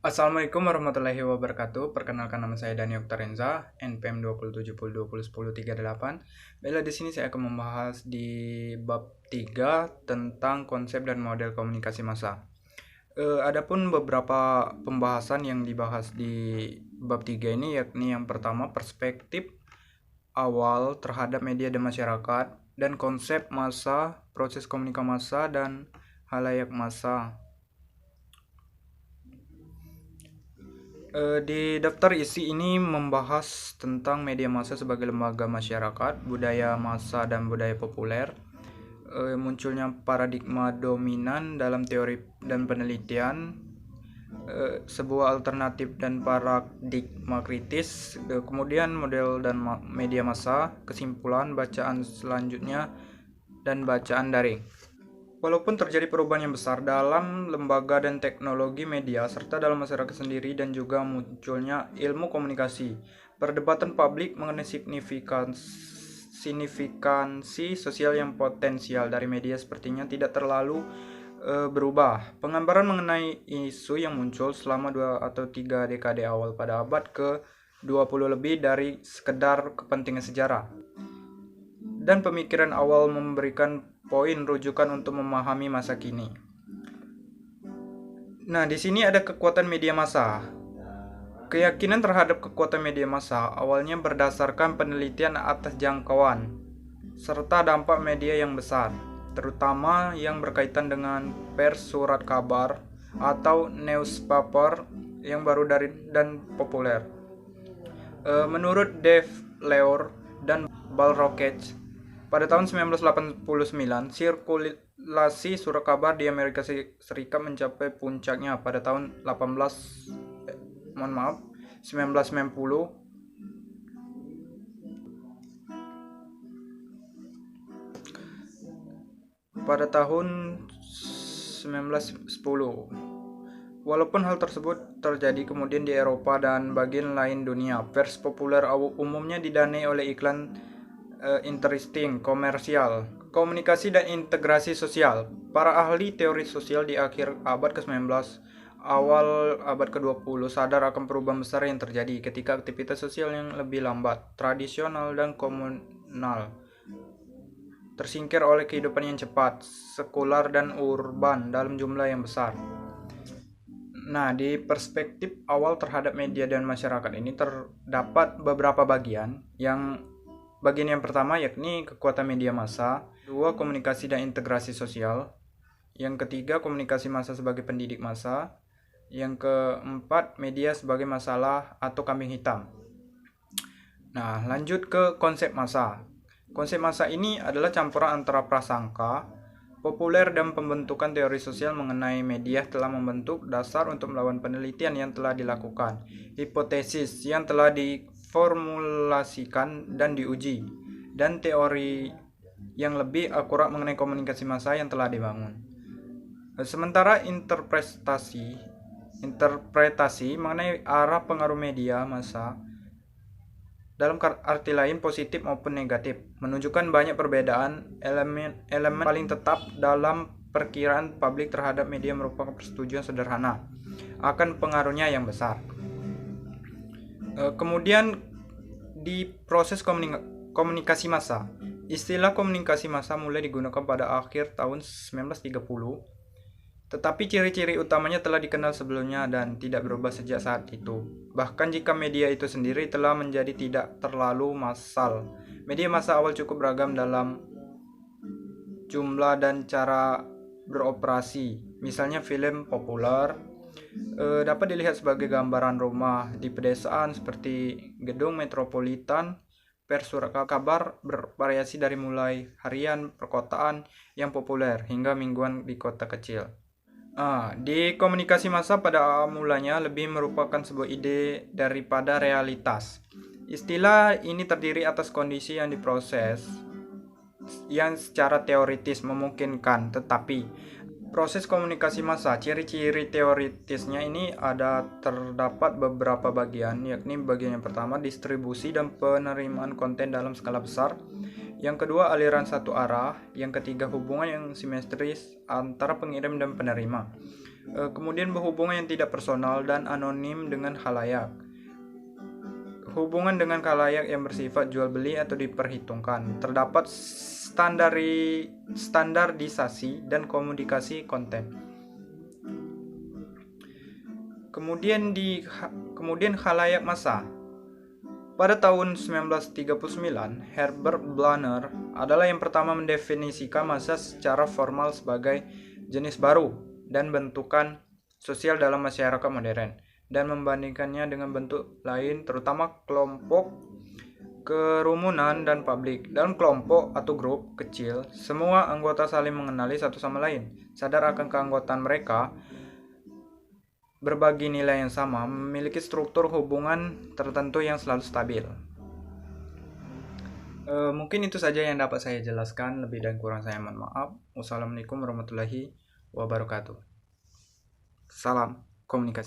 Assalamualaikum warahmatullahi wabarakatuh. Perkenalkan nama saya Dani Oktarenza, NPM 2070201038. Baiklah, di sini saya akan membahas di bab 3 tentang konsep dan model komunikasi massa. Adapun beberapa pembahasan yang dibahas di bab 3 ini, yakni yang pertama perspektif awal terhadap media dan masyarakat, dan konsep massa, proses komunikasi massa, dan halayak massa. Di daftar isi ini membahas tentang media massa sebagai lembaga masyarakat, budaya massa dan budaya populer, munculnya paradigma dominan dalam teori dan penelitian, sebuah alternatif dan paradigma kritis, kemudian model dan media massa, kesimpulan, bacaan selanjutnya, dan bacaan daring. Walaupun terjadi perubahan yang besar dalam lembaga dan teknologi media, serta dalam masyarakat sendiri dan juga munculnya ilmu komunikasi, perdebatan publik mengenai signifikansi sosial yang potensial dari media sepertinya tidak terlalu berubah. Penggambaran mengenai isu yang muncul selama 2 atau 3 dekade awal pada abad ke-20 lebih dari sekedar kepentingan sejarah. Dan pemikiran awal memberikan poin rujukan untuk memahami masa kini. Nah, di sini ada kekuatan media massa. Keyakinan terhadap kekuatan media massa awalnya berdasarkan penelitian atas jangkauan serta dampak media yang besar, terutama yang berkaitan dengan pers surat kabar atau newspaper yang baru dan populer. Menurut Dave Leur dan Balrogge, pada tahun 1989, sirkulasi surat kabar di Amerika Serikat mencapai puncaknya pada tahun 1990. Pada tahun 1910. Walaupun hal tersebut terjadi kemudian di Eropa dan bagian lain dunia, pers populer umumnya didanai oleh iklan, interesting, komersial, komunikasi dan integrasi sosial. Para ahli teori sosial di akhir abad ke-19, awal abad ke-20 sadar akan perubahan besar yang terjadi ketika aktivitas sosial yang lebih lambat, tradisional dan komunal tersingkir oleh kehidupan yang cepat, sekular dan urban dalam jumlah yang besar. Nah, di perspektif awal terhadap media dan masyarakat ini terdapat beberapa bagian. Bagian yang pertama yakni kekuatan media massa, dua komunikasi dan integrasi sosial, yang ketiga komunikasi massa sebagai pendidik massa, yang keempat media sebagai masalah atau kambing hitam. Nah, lanjut ke konsep massa. Konsep massa ini adalah campuran antara prasangka populer dan pembentukan teori sosial mengenai media telah membentuk dasar untuk melakukan penelitian yang telah dilakukan, hipotesis yang telah diformulasikan dan diuji, dan teori yang lebih akurat mengenai komunikasi massa yang telah dibangun. Sementara interpretasi mengenai arah pengaruh media massa dalam arti lain positif maupun negatif, menunjukkan banyak perbedaan. Elemen paling tetap dalam perkiraan publik terhadap media merupakan persetujuan sederhana akan pengaruhnya yang besar. Kemudian di proses komunikasi massa, istilah komunikasi massa mulai digunakan pada akhir tahun 1930, tetapi ciri-ciri utamanya telah dikenal sebelumnya dan tidak berubah sejak saat itu. Bahkan jika media itu sendiri telah menjadi tidak terlalu massal, media massa awal cukup beragam dalam jumlah dan cara beroperasi. Misalnya film populer dapat dilihat sebagai gambaran rumah di pedesaan seperti gedung metropolitan. Pers surat kabar bervariasi dari mulai harian perkotaan yang populer hingga mingguan di kota kecil. Di komunikasi massa pada mulanya lebih merupakan sebuah ide daripada realitas. Istilah ini terdiri atas kondisi yang diproses yang secara teoritis memungkinkan, tetapi proses komunikasi massa, ciri-ciri teoritisnya ini terdapat beberapa bagian, yakni bagian yang pertama distribusi dan penerimaan konten dalam skala besar, yang kedua aliran satu arah, yang ketiga hubungan yang simetris antara pengirim dan penerima. Kemudian berhubungan yang tidak personal dan anonim dengan khalayak. Hubungan dengan khalayak yang bersifat jual beli atau diperhitungkan. Terdapat standarisasi dan komunikasi konten. Kemudian khalayak massa. Pada tahun 1939, Herbert Blanner adalah yang pertama mendefinisikan massa secara formal sebagai jenis baru dan bentukan sosial dalam masyarakat modern, dan membandingkannya dengan bentuk lain terutama kelompok, kerumunan, dan publik. Dalam kelompok atau grup kecil, semua anggota saling mengenali satu sama lain, sadar akan keanggotaan mereka, berbagi nilai yang sama, memiliki struktur hubungan tertentu yang selalu stabil. Mungkin itu saja yang dapat saya jelaskan. Lebih dan kurang saya mohon maaf. Wassalamualaikum warahmatullahi wabarakatuh. Salam komunikasi.